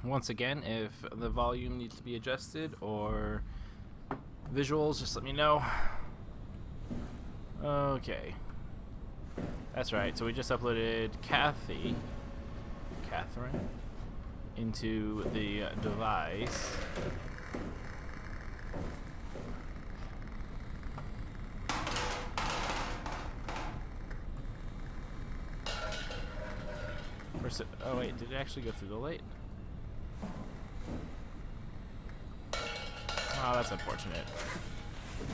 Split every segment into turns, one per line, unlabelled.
Once again, if the volume needs to be adjusted or visuals, just let me know. Okay. That's right, so we just uploaded Catherine, into the device. Oh wait, did it actually go through the light? Oh, that's unfortunate.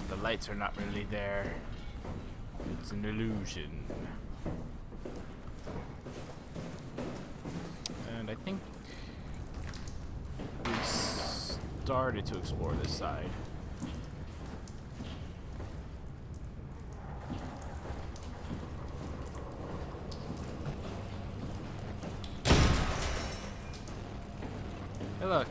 The lights are not really there. It's an illusion. And I think we started to explore this side. Hey, look.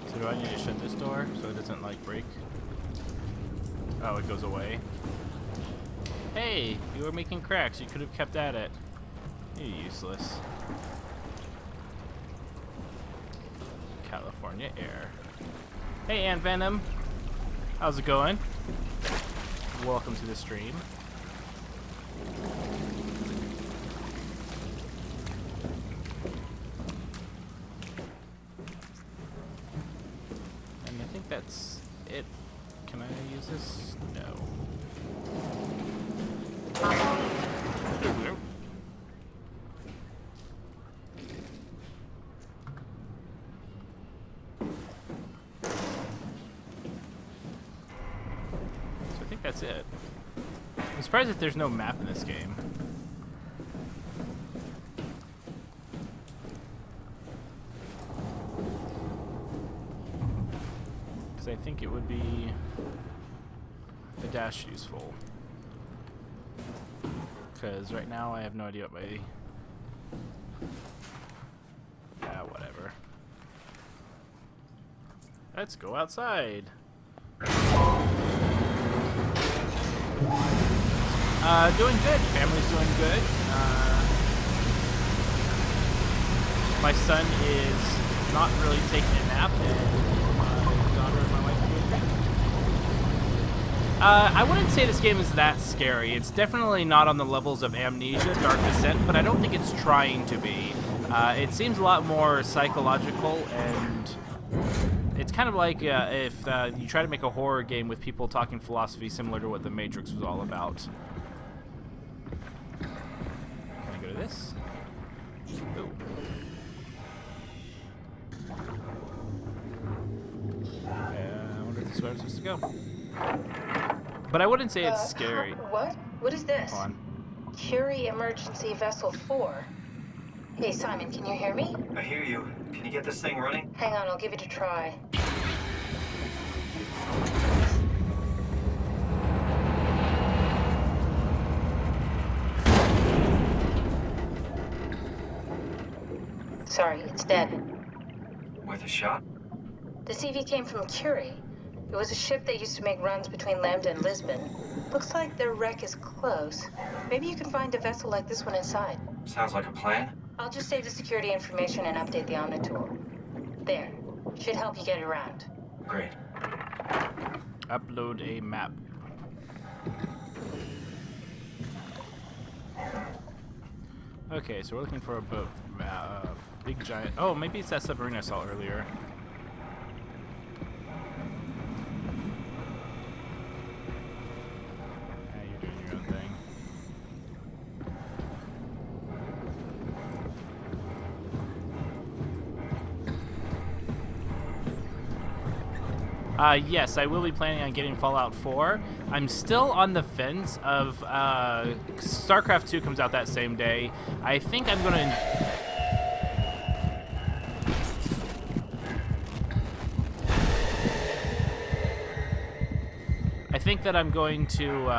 So do I need to shut this door so it doesn't, like, break? Oh, it goes away. Hey, you were making cracks. You could have kept at it. You're useless. California air. Hey, Ant Venom. How's it going? Welcome to the stream. And I think that's it. Can I use this? No. That's it. I'm surprised that there's no map in this game. Because I think it would be the dash useful. Because right now I have no idea what my... whatever. Let's go outside. Doing good. Family's doing good. My son is not really taking a nap, and my daughter and my wife are doing great. I wouldn't say this game is that scary. It's definitely not on the levels of Amnesia, Dark Descent, but I don't think it's trying to be. It seems a lot more psychological, and it's kind of like if you try to make a horror game with people talking philosophy similar to what The Matrix was all about. Can I go to this? Ooh. I wonder if this is where I'm supposed to go. But I wouldn't say it's scary.
What? What is this?
Hold on.
Curie Emergency Vessel 4. Hey, Simon, can you hear me?
I hear you. Can you get this thing running?
Hang on, I'll give it a try. Sorry, it's dead.
Worth a shot?
The CV came from Curie. It was a ship that used to make runs between Lambda and Lisbon. Looks like their wreck is close. Maybe you can find a vessel like this one inside.
Sounds like a plan.
I'll just save the security information and update the Omni tool. There. Should help you get around.
Great.
Upload a map. Okay, so we're looking for a boat. Big giant. Oh, maybe it's that submarine I saw earlier. Yeah, you're doing your own thing. Yes, I will be planning on getting Fallout 4. I'm still on the fence of, StarCraft 2 comes out that same day. I think I'm gonna... I think that I'm going to,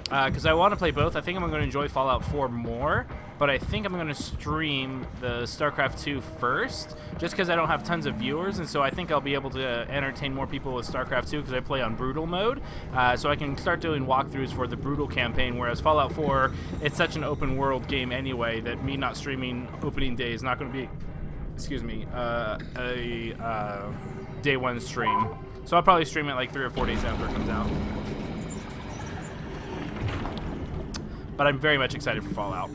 because I want to play both. I think I'm going to enjoy Fallout 4 more, but I think I'm going to stream the StarCraft 2 first, just because I don't have tons of viewers, and so I think I'll be able to entertain more people with StarCraft 2 because I play on Brutal mode, so I can start doing walkthroughs for the Brutal campaign, whereas Fallout 4, it's such an open world game anyway that me not streaming opening day is not going to be, excuse me, a day one stream. So I'll probably stream it like 3 or 4 days after it comes out. But I'm very much excited for Fallout.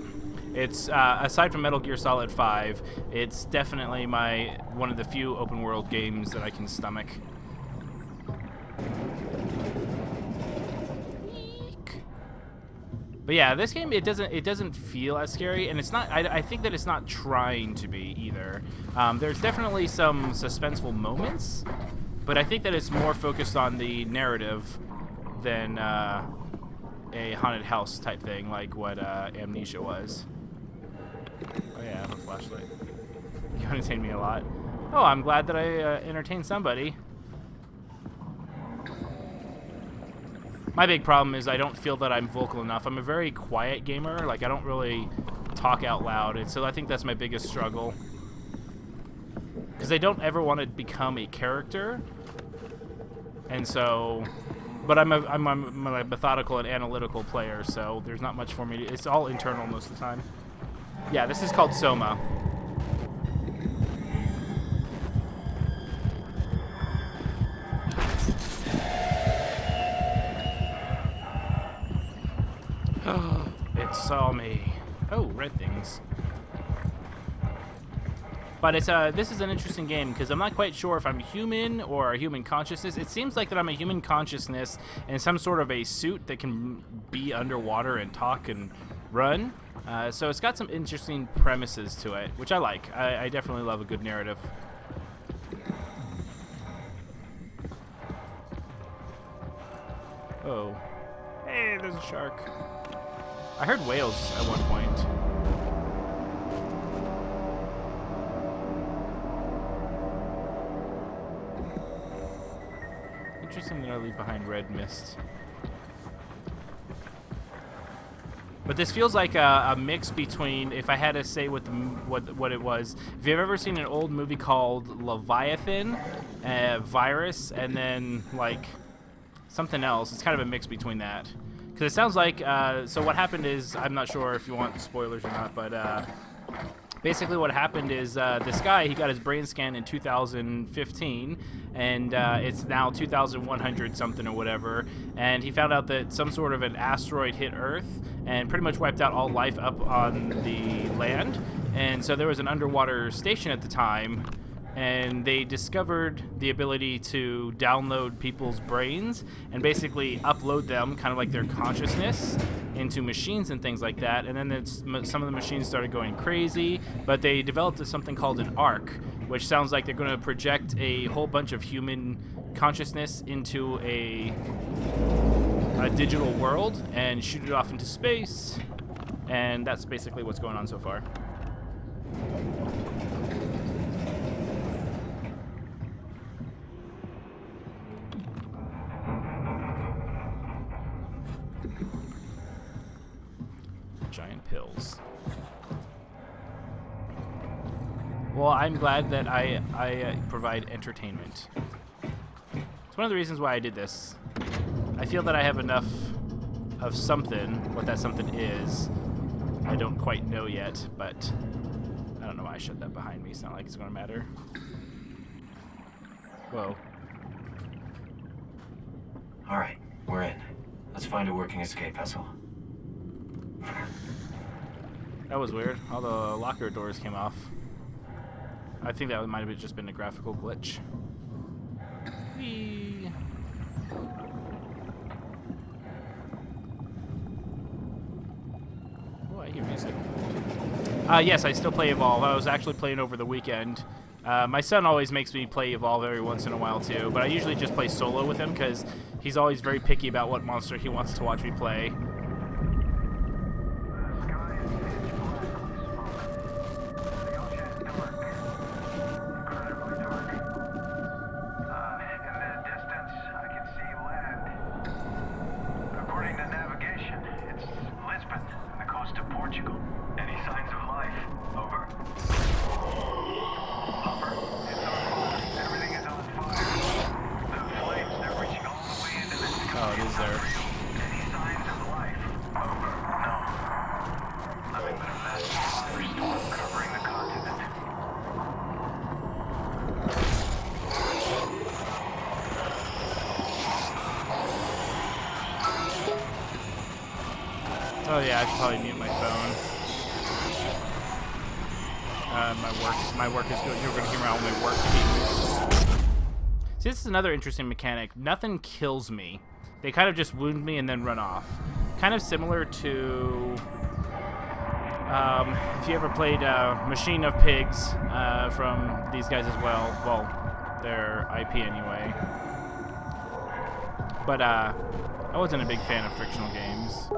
It's aside from Metal Gear Solid 5, it's definitely one of the few open world games that I can stomach. Eek. But yeah, this game it doesn't feel as scary, and it's not. I think that it's not trying to be either. There's definitely some suspenseful moments, but I think that it's more focused on the narrative than a haunted house type thing like what Amnesia was. Oh yeah, I have a flashlight. You entertain me a lot. Oh, I'm glad that I entertained somebody. My big problem is I don't feel that I'm vocal enough. I'm a very quiet gamer. Like, I don't really talk out loud, and so I think that's my biggest struggle. Because I don't ever want to become a character, and so... But I'm a methodical and analytical player, so there's not much for me to... It's all internal most of the time. Yeah, this is called Soma. It saw me. Oh, red things. But it's this is an interesting game because I'm not quite sure if I'm human or a human consciousness. It seems like that I'm a human consciousness in some sort of a suit that can be underwater and talk and run. So it's got some interesting premises to it, which I like. I definitely love a good narrative. Oh. Hey, there's a shark. I heard whales at one point. Interesting that I leave behind red mist. But this feels like a mix between, if I had to say what it was, if you've ever seen an old movie called Leviathan, Virus, and then like something else, it's kind of a mix between that. Because it sounds like, so what happened is, I'm not sure if you want spoilers or not, but basically what happened is this guy, he got his brain scanned in 2015, and it's now 2100 something or whatever, and he found out that some sort of an asteroid hit Earth and pretty much wiped out all life up on the land. And so there was an underwater station at the time, and they discovered the ability to download people's brains and basically upload them, kind of like their consciousness, into machines and things like that. And then some of the machines started going crazy, but they developed something called an arc, which sounds like they're going to project a whole bunch of human consciousness into a digital world and shoot it off into space. And that's basically what's going on so far. Giant pills. Well, I'm glad that I provide entertainment. It's one of the reasons why I did this. I feel that I have enough of something. What that something is, I don't quite know yet, but I don't know why I shut that behind me. It's not like it's going to matter. Whoa.
All right, we're in. Let's find a working escape vessel.
That was weird. All the locker doors came off. I think that might have just been a graphical glitch. Whee. Oh, I hear music. Yes, I still play Evolve. I was actually playing over the weekend. My son always makes me play Evolve every once in a while too, but I usually just play solo with him because he's always very picky about what monster he wants to watch me play.
In the distance, I can see land. According to navigation,
I should probably mute my phone. My work is good. You're going to hear all my work things. See, this is another interesting mechanic. Nothing kills me. They kind of just wound me and then run off. Kind of similar to if you ever played Machine of Pigs from these guys as well. Well, their IP anyway. But I wasn't a big fan of Frictional Games.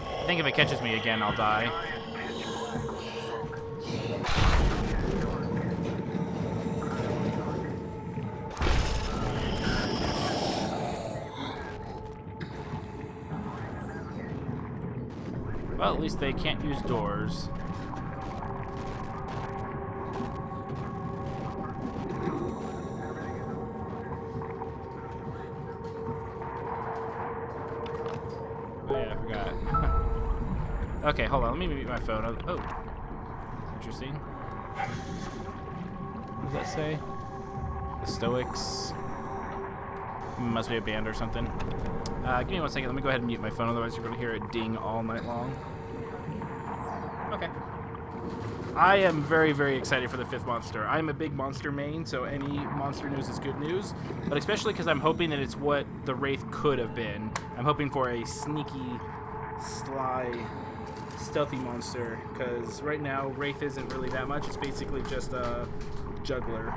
I think if it catches me again, I'll die. Well, at least they can't use doors. Oh yeah, I forgot. Okay, hold on. Let me mute my phone. Oh, interesting. What does that say? The Stoics. Must be a band or something. Give me 1 second. Let me go ahead and mute my phone. Otherwise, you're going to hear it ding all night long. Okay. I am very, very excited for the 5th monster. I'm a big monster main, so any monster news is good news. But especially because I'm hoping that it's what the Wraith could have been. I'm hoping for a sneaky, sly, stealthy monster. Because right now, Wraith isn't really that much. It's basically just a juggler.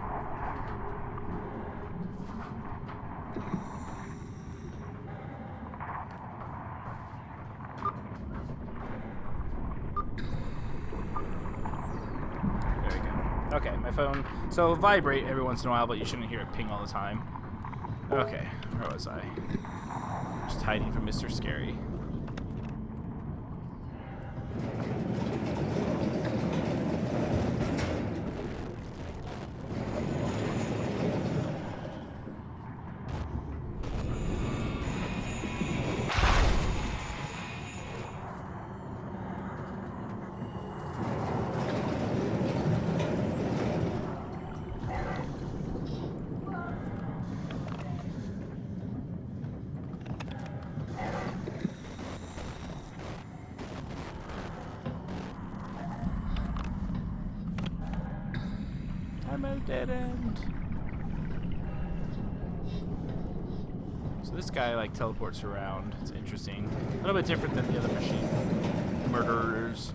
Okay, my phone. So vibrate every once in a while, but you shouldn't hear it ping all the time. Okay, where was I? Just hiding from Mr. Scary. I'm at a dead end. So this guy like teleports around. It's interesting. A little bit different than the other machine murderers.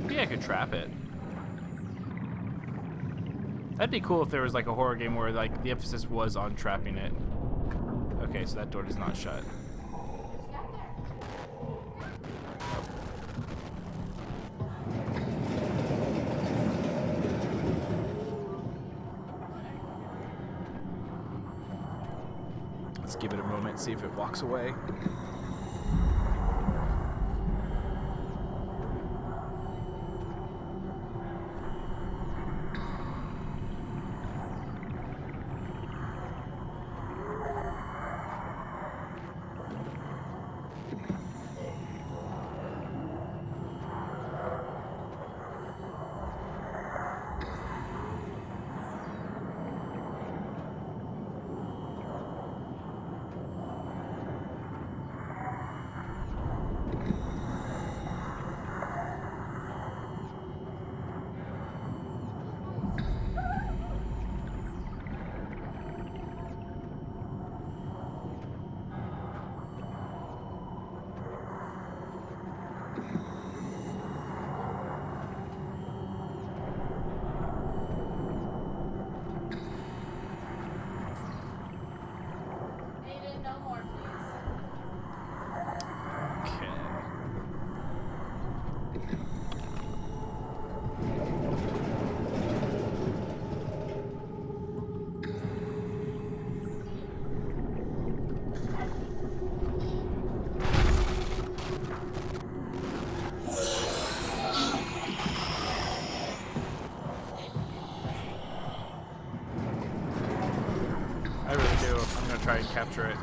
Maybe I could trap it. That'd be cool if there was like a horror game where like the emphasis was on trapping it. Okay, so that door does not shut. Let's give it a moment, see if it walks away. try and capture it.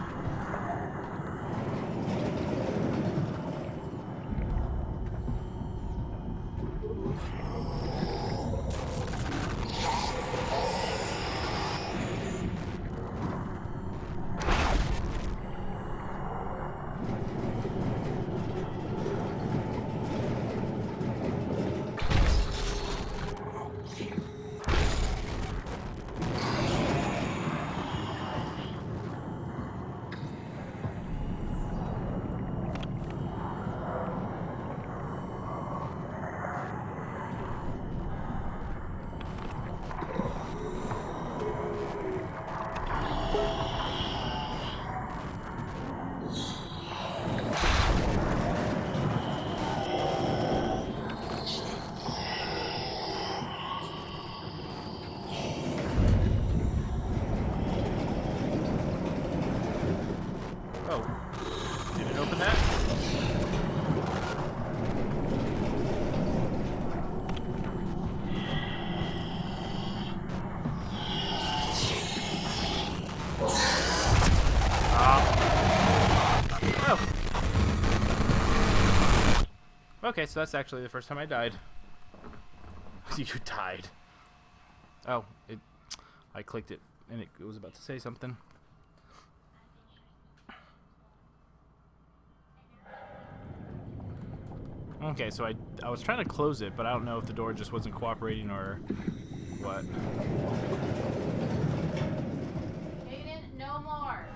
Okay, so that's actually the first time I died. You died. Oh, I clicked it, and it was about to say something. Okay, so I was trying to close it, but I don't know if the door just wasn't cooperating or what.
Aiden, no more.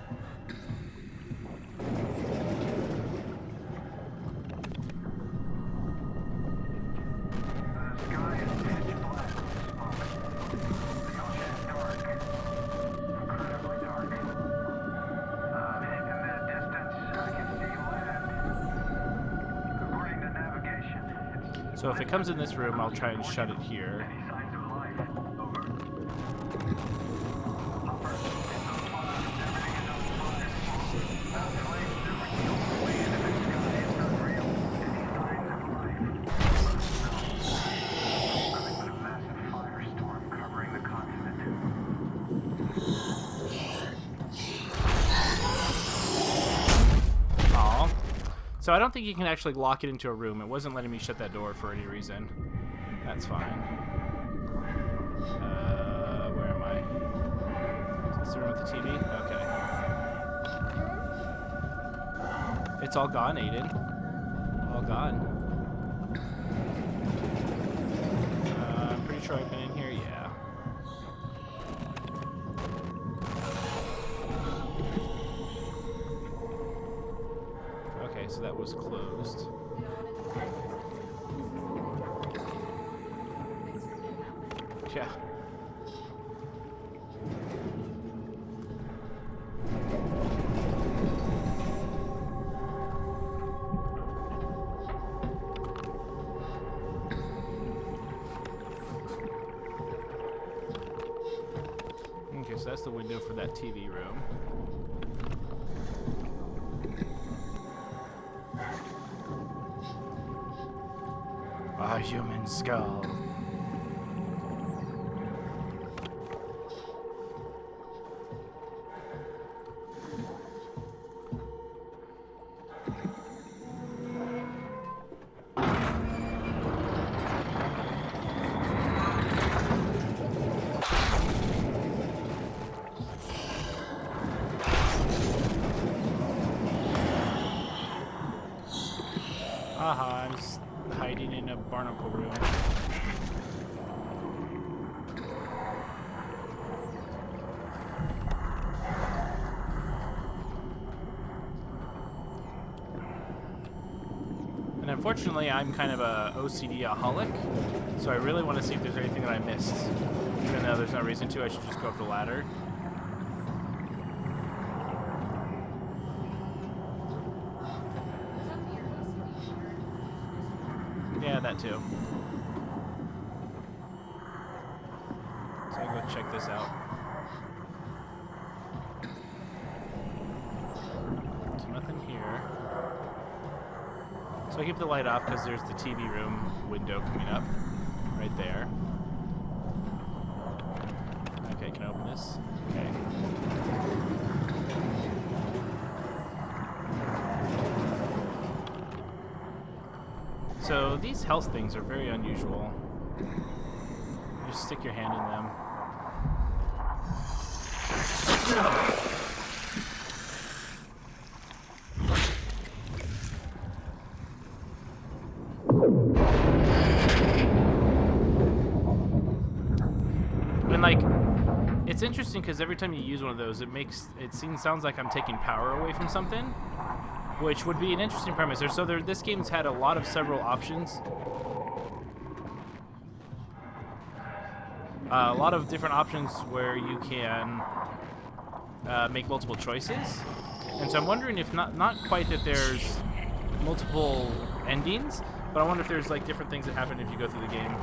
So if it comes in this room, I'll try and shut it here. So I don't think you can actually lock it into a room. It wasn't letting me shut that door for any reason. That's fine. Where am I? Is this the room with the TV? Okay. It's all gone, Aiden. All gone. I'm pretty sure I've been in here. Yeah. So that was closed. Yeah. Okay, so that's the window for that TV room. A human skull. Aha, I'm just hiding in a barnacle room. And unfortunately, I'm kind of a OCD-aholic, so I really want to see if there's anything that I missed. Even though there's no reason to, I should just go up the ladder. Yeah, that too. So I'll go check this out. So nothing here. So I keep the light off because there's the TV room window coming up right there. Okay, can I open this? Okay. So these health things are very unusual. You just stick your hand in them. And like, it's interesting because every time you use one of those, sounds like I'm taking power away from something, which would be an interesting premise. This game's had a lot of several options. A lot of different options where you can make multiple choices. And so I'm wondering if not quite that there's multiple endings, but I wonder if there's like different things that happen if you go through the game.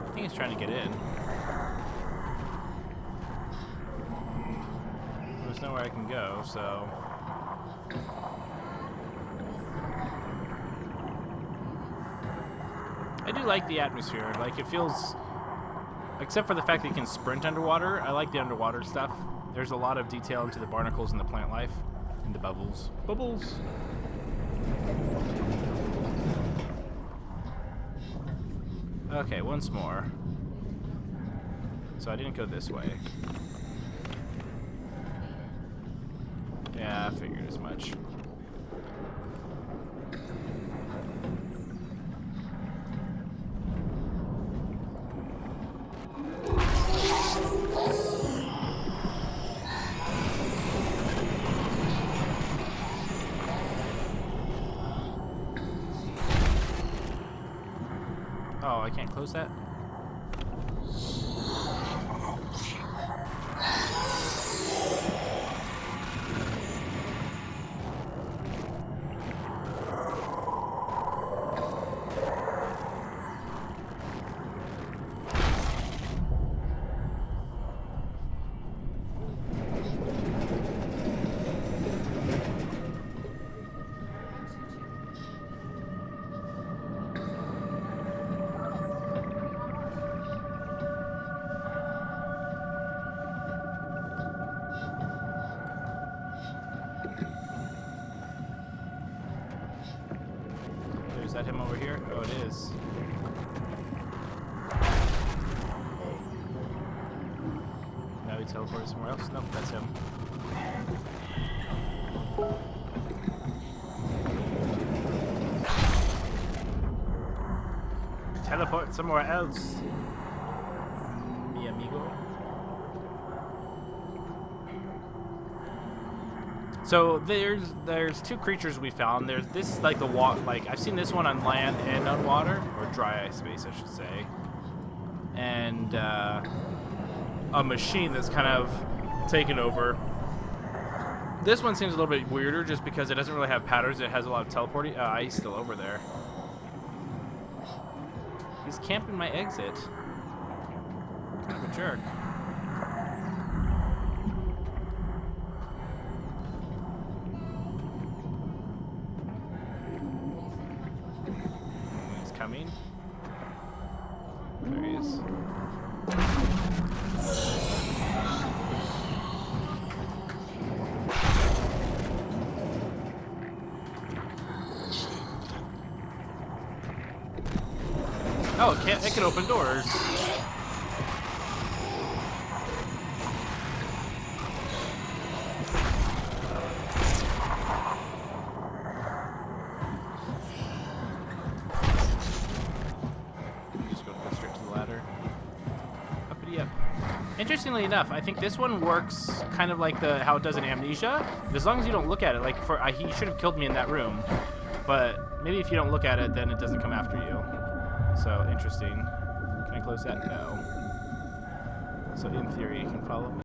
I think it's trying to get in. There's nowhere I can go, so... I do like the atmosphere. Like, it feels... Except for the fact that you can sprint underwater, I like the underwater stuff. There's a lot of detail into the barnacles and the plant life. And the bubbles. Bubbles! Okay, once more. So I didn't go this way. Yeah, I figured as much. Oh, I can't close that? Is that him over here? Oh, it is. Now he teleported somewhere else? Nope, that's him. Teleport somewhere else. Mi amigo. So there's two creatures we found. This is like the like I've seen this one on land and on water, or dry ice space, I should say, and a machine that's kind of taken over. This one seems a little bit weirder just because it doesn't really have patterns. It has a lot of teleporting. He's still over there. He's camping my exit. Kind of a jerk. Coming. There he is. Oh, it can open doors. Interestingly enough, I think this one works kind of like how it does in Amnesia. As long as you don't look at it, like he should have killed me in that room, but maybe if you don't look at it, then it doesn't come after you. So interesting. Can I close that? No. So in theory, you can follow me.